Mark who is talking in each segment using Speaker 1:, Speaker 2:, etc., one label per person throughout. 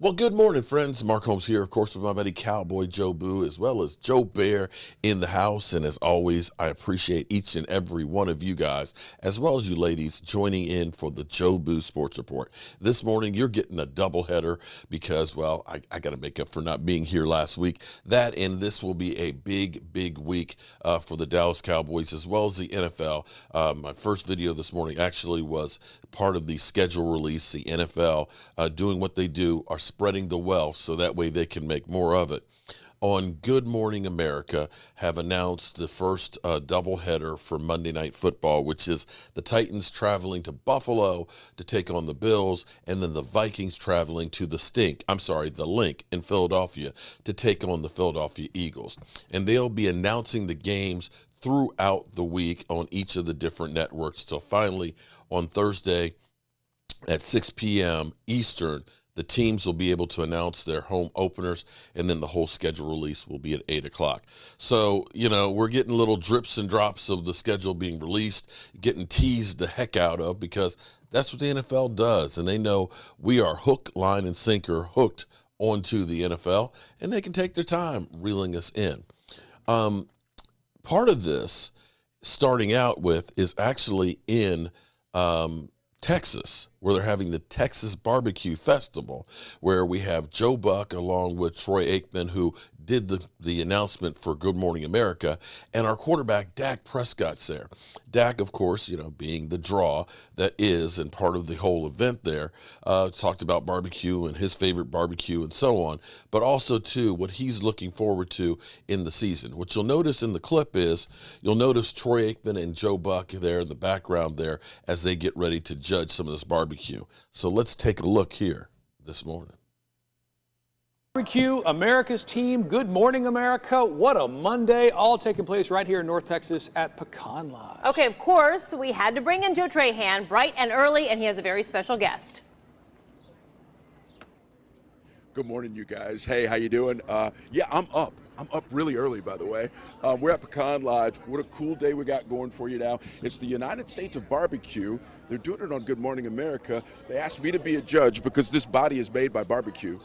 Speaker 1: Well, good morning, friends. Mark Holmes here, of course, with my buddy Cowboy Joe Boo, as well as Joe Bear in the house. And as always, I appreciate each and every one of you guys, as well as you ladies, joining in for the Joe Boo Sports Report. This morning, you're getting a doubleheader because, well, I got to make up for not being here last week. That and this will be a big week for the Dallas Cowboys, as well as the NFL. My first video this morning actually was part of the schedule release. The NFL doing what they do are spreading the wealth so that way they can make more of it. On Good Morning America have announced the first doubleheader for Monday Night Football, which is the Titans traveling to Buffalo to take on the Bills, and then the Vikings traveling to the Link in Philadelphia to take on the Philadelphia Eagles. And they'll be announcing the games throughout the week on each of the different networks till finally on Thursday at 6 p.m. Eastern, the teams will be able to announce their home openers, and then the whole schedule release will be at 8 o'clock. So, we're getting little drips and drops of the schedule being released, getting teased the heck out of, because that's what the NFL does. And they know we are hook, line, and sinker hooked onto the NFL, and they can take their time reeling us in. Part of this, starting out with, is actually in Texas, where they're having the Texas Barbecue Festival, where we have Joe Buck along with Troy Aikman, who did the announcement for Good Morning America, and our quarterback Dak Prescott's there. Dak, of course, being the draw that is and part of the whole event there, talked about barbecue and his favorite barbecue and so on, but also too what he's looking forward to in the season. What you'll notice in the clip is you'll notice Troy Aikman and Joe Buck there in the background there as they get ready to judge some of this barbecue. So let's take a look here this morning.
Speaker 2: Barbecue, America's team, Good Morning America. What a Monday, all taking place right here in North Texas at Pecan Lodge.
Speaker 3: Okay, of course, we had to bring in Joe Trahan bright and early, and he has a very special guest.
Speaker 4: Good morning, you guys. Hey, how you doing? Yeah, I'm up. I'm up really early, by the way. We're at Pecan Lodge. What a cool day we got going for you now. It's the United States of Barbecue. They're doing it on Good Morning America. They asked me to be a judge because this body is made by barbecue.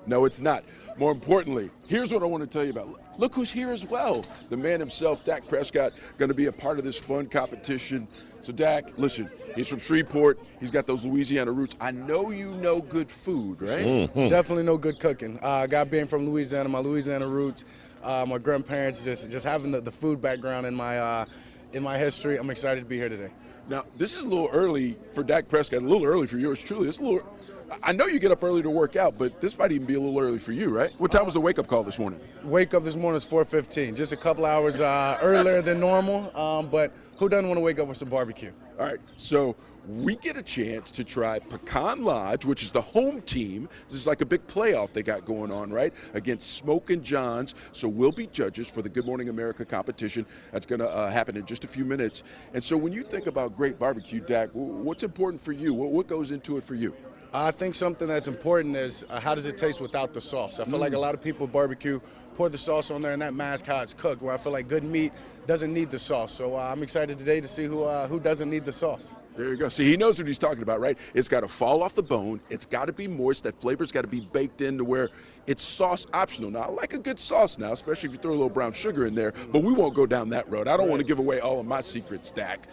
Speaker 4: No, it's not. More importantly, here's what I want to tell you about. Look who's here as well. The man himself, Dak Prescott, going to be a part of this fun competition. So, Dak, listen, he's from Shreveport. He's got those Louisiana roots. I know you know good food, right?
Speaker 5: Mm-hmm. Definitely know good cooking. God being from Louisiana, my Louisiana roots, my grandparents, just having the food background in my history. I'm excited to be here today.
Speaker 4: Now, this is a little early for Dak Prescott, a little early for yours truly. It's a little. I know you get up early to work out, but this might even be a little early for you, right? What time was the wake-up call this morning?
Speaker 5: Wake up this morning is 4:15, just a couple hours earlier than normal, but who doesn't want to wake up with some barbecue?
Speaker 4: All right, so we get a chance to try Pecan Lodge, which is the home team. This is like a big playoff they got going on, right, against Smokin' John's. So we'll be judges for the Good Morning America competition. That's going to happen in just a few minutes. And so when you think about great barbecue, Dak, what's important for you? What goes into it for you?
Speaker 5: I think something that's important is how does it taste without the sauce? I feel like a lot of people barbecue, pour the sauce on there, and that masks how it's cooked, where I feel like good meat doesn't need the sauce. So I'm excited today to see who doesn't need the sauce.
Speaker 4: There you go. See, he knows what he's talking about, right? It's got to fall off the bone. It's got to be moist. That flavor's got to be baked in to where it's sauce optional. Now, I like a good sauce now, especially if you throw a little brown sugar in there, but we won't go down that road. I don't want to give away all of my secrets, Dak.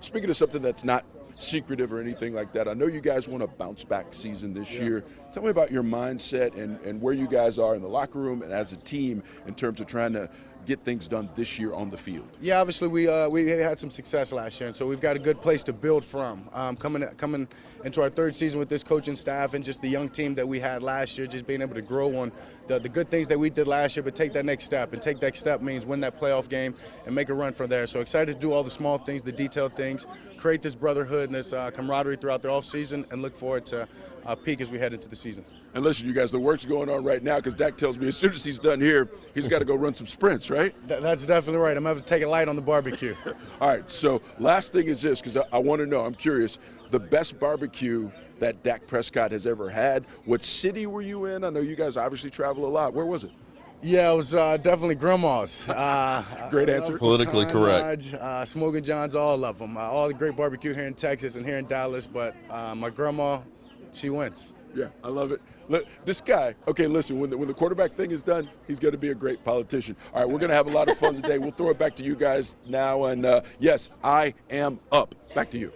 Speaker 4: Speaking of something that's not secretive or anything like that, I know you guys want a bounce back season this year. Tell me about your mindset and where you guys are in the locker room and as a team in terms of trying to get things done this year on the field.
Speaker 5: Yeah, obviously we had some success last year, and so we've got a good place to build from. Coming into our third season with this coaching staff and just the young team that we had last year, just being able to grow on the good things that we did last year, but take that next step. And take that step means win that playoff game and make a run from there. So excited to do all the small things, the detailed things, create this brotherhood and this camaraderie throughout the offseason, and look forward to peak as we head into the season.
Speaker 4: And listen, you guys, the work's going on right now because Dak tells me as soon as he's done here, he's got to go run some sprints, right?
Speaker 5: That's definitely right. I'm going to have to take it light on the barbecue.
Speaker 4: All right, so last thing is this, because I want to know, I'm curious, the best barbecue that Dak Prescott has ever had, what city were you in? I know you guys obviously travel a lot. Where was it?
Speaker 5: Yeah, it was definitely Grandma's.
Speaker 4: Great answer.
Speaker 1: Politically correct.
Speaker 5: Smokin' John's, all of them. All the great barbecue here in Texas and here in Dallas, but my grandma, she wins.
Speaker 4: Yeah, I love it. This guy, okay, listen, when the quarterback thing is done, he's going to be a great politician. All right, we're going to have a lot of fun today. We'll throw it back to you guys now. And yes, I am up. Back to you.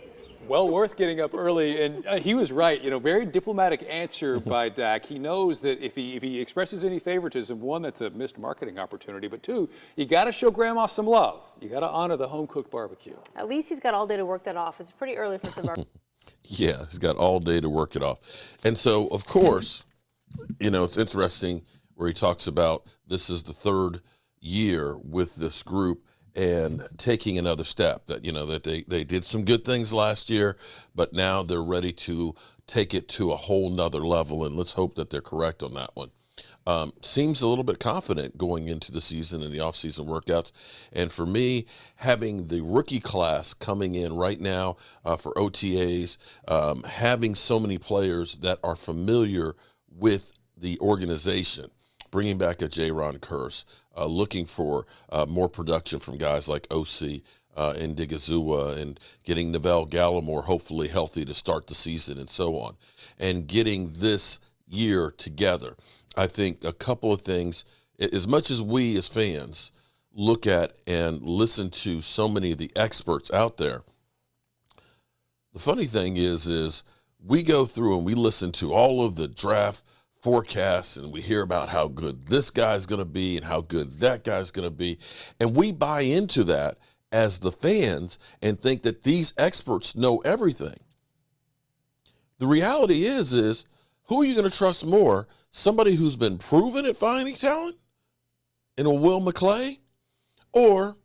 Speaker 2: Well worth getting up early, and he was right. Very diplomatic answer by Dak. He knows that if he expresses any favoritism, one, that's a missed marketing opportunity, but two, you got to show Grandma some love. You got to honor the home-cooked barbecue.
Speaker 3: At least he's got all day to work that off. It's pretty early for some barbecue.
Speaker 1: Yeah, he's got all day to work it off. And so, of course, it's interesting where he talks about this is the third year with this group and taking another step, that they did some good things last year, but now they're ready to take it to a whole nother level, and let's hope that they're correct on that one. Seems a little bit confident going into the season and the offseason workouts. And for me, having the rookie class coming in right now for OTAs, having so many players that are familiar with the organization, bringing back a J-Ron Curse, looking for more production from guys like OC and Digazua, and getting Neville Gallimore hopefully healthy to start the season and so on, and getting this year together. I think a couple of things, as much as we as fans look at and listen to so many of the experts out there, the funny thing is we go through and we listen to all of the draft forecasts, and we hear about how good this guy's going to be and how good that guy's going to be, and we buy into that as the fans and think that these experts know everything. The reality is who are you going to trust more? Somebody who's been proven at finding talent in a Will McClay, or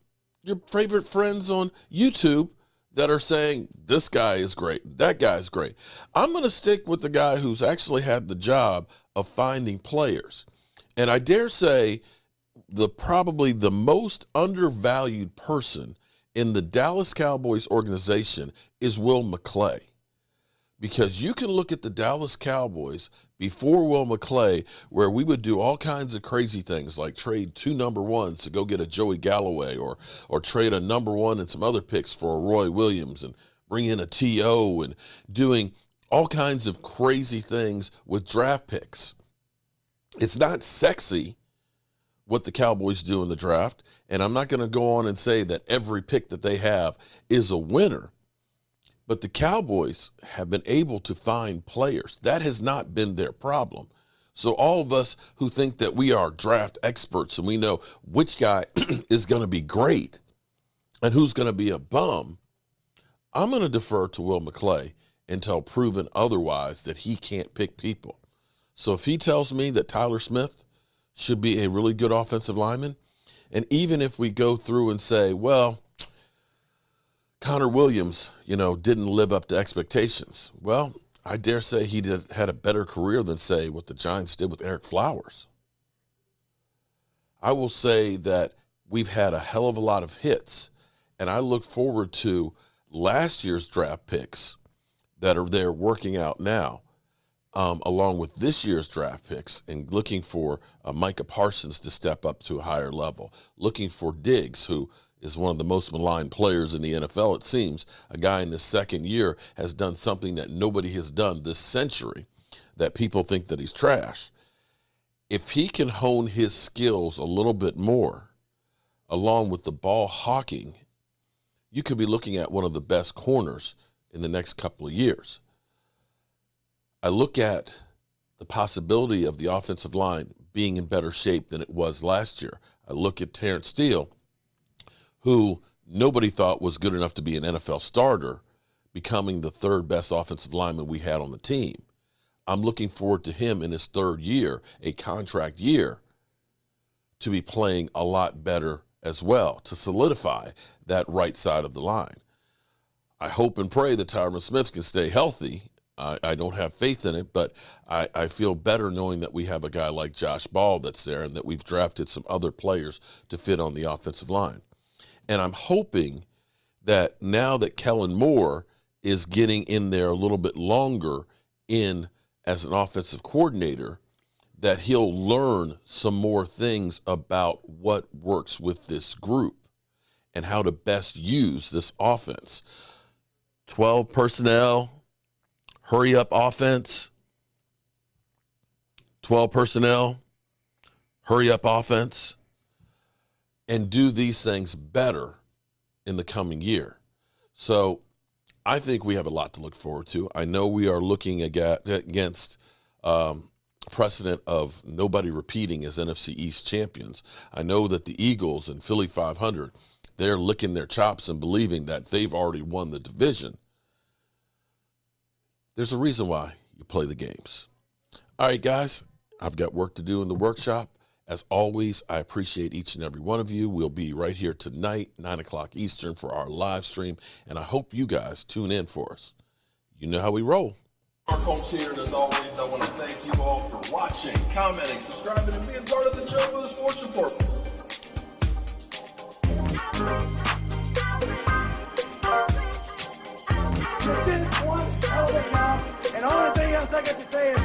Speaker 1: your favorite friends on YouTube that are saying this guy is great, that guy's great? I'm going to stick with the guy who's actually had the job of finding players. And I dare say probably the most undervalued person in the Dallas Cowboys organization is Will McClay. Because you can look at the Dallas Cowboys before Will McClay, where we would do all kinds of crazy things like trade 2 number ones to go get a Joey Galloway, or trade a number 1 and some other picks for a Roy Williams, and bring in a T.O. and doing all kinds of crazy things with draft picks. It's not sexy what the Cowboys do in the draft, and I'm not going to go on and say that every pick that they have is a winner. But the Cowboys have been able to find players. That has not been their problem. So all of us who think that we are draft experts and we know which guy is going to be great and who's going to be a bum, I'm going to defer to Will McClay until proven otherwise that he can't pick people. So if he tells me that Tyler Smith should be a really good offensive lineman, and even if we go through and say, well, Connor Williams, didn't live up to expectations. Well, I dare say he had a better career than, say, what the Giants did with Eric Flowers. I will say that we've had a hell of a lot of hits, and I look forward to last year's draft picks that are there working out now, along with this year's draft picks, and looking for Micah Parsons to step up to a higher level, looking for Diggs, who is one of the most maligned players in the NFL, it seems. A guy in his second year has done something that nobody has done this century, that people think that he's trash. If he can hone his skills a little bit more, along with the ball hawking, you could be looking at one of the best corners in the next couple of years. I look at the possibility of the offensive line being in better shape than it was last year. I look at Terrence Steele, who nobody thought was good enough to be an NFL starter, becoming the 3rd best offensive lineman we had on the team. I'm looking forward to him in his 3rd year, a contract year, to be playing a lot better as well, to solidify that right side of the line. I hope and pray that Tyron Smith can stay healthy. I don't have faith in it, but I feel better knowing that we have a guy like Josh Ball that's there, and that we've drafted some other players to fit on the offensive line. And I'm hoping that now that Kellen Moore is getting in there a little bit longer in as an offensive coordinator, that he'll learn some more things about what works with this group and how to best use this offense. 12 personnel, hurry up offense. 12 personnel, hurry up offense, and do these things better in the coming year. So I think we have a lot to look forward to. I know we are looking against precedent of nobody repeating as NFC East champions. I know that the Eagles and Philly 500, they're licking their chops and believing that they've already won the division. There's a reason why you play the games. All right, guys, I've got work to do in the workshop. As always, I appreciate each and every one of you. We'll be right here tonight, 9 o'clock Eastern, for our live stream, and I hope you guys tune in for us. You know how we roll.
Speaker 6: Mark Holmes here, and as always, I want to thank you all for watching, commenting, subscribing, and being part of the Joe Boo Sports Report.
Speaker 7: You did one hell of a job, and the only thing else I got to say is